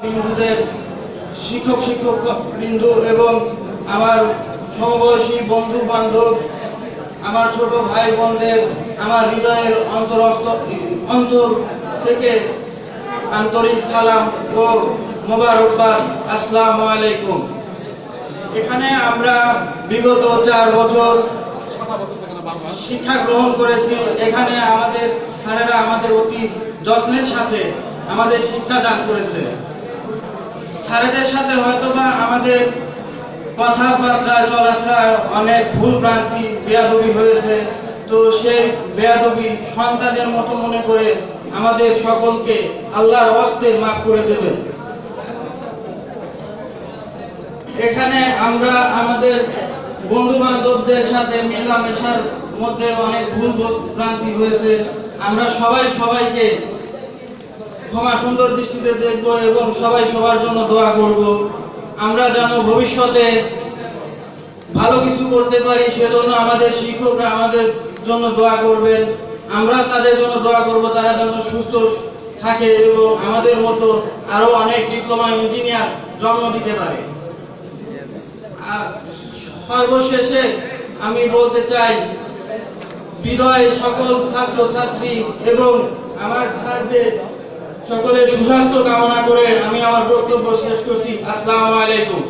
বিন্দুদের শিক্ষক বিন্দু এবং আমার সমবয়সী বন্ধু বান্ধব, আমার ছোট ভাই বোনদের আমার হৃদয়ের অন্তর থেকে আন্তরিক সালাম ও মোবারকবাদ। আসসালামু আলাইকুম। এখানে আমরা বিগত 4 বছর শিক্ষা গ্রহণ করেছি। এখানে আমাদের স্যারেরা আমাদের অতি যত্নের সাথে আমাদের শিক্ষা দান করেছে। স্যারেদের সাথে হয়তোবা আমাদের কথাবার্তা চলাফেরায় অনেক ভুল ভ্রান্তি বেয়াদবি হয়েছে, তো সেই বেয়াদবি সন্তানের মতো মনে করে আমাদের সকলকে আল্লাহর হস্তে মাফ করে দেবেন। এখানে আমরা আমাদের বন্ধু বান্ধবদের সাথে মেলামেশার মধ্যে অনেক ভুল ভ্রান্তি হয়েছে। আমরা সবাইকে ক্ষমা সুন্দর দৃষ্টিতে দেখব এবং সবাই সবার জন্য দোয়া করব। আমরা যেন ভবিষ্যতে ভালো কিছু করতে পারি, সেজন্য আমাদের শিক্ষকরা আমাদের জন্য দোয়া করবেন। আমরা তাদের জন্য দোয়া করব, তারা যেন সুস্থ থাকে এবং আমাদের মতো আরো অনেক ডিপ্লোমা ইঞ্জিনিয়ার জন্ম দিতে পারে। সর্বশেষে আমি বলতে চাই, বিদায় সকল ছাত্র ছাত্রী এবং আমার স্যারদের সকলের সুস্বাস্থ্য কামনা করে আমি আমার বক্তব্য শেষ করছি। আসসালামু আলাইকুম।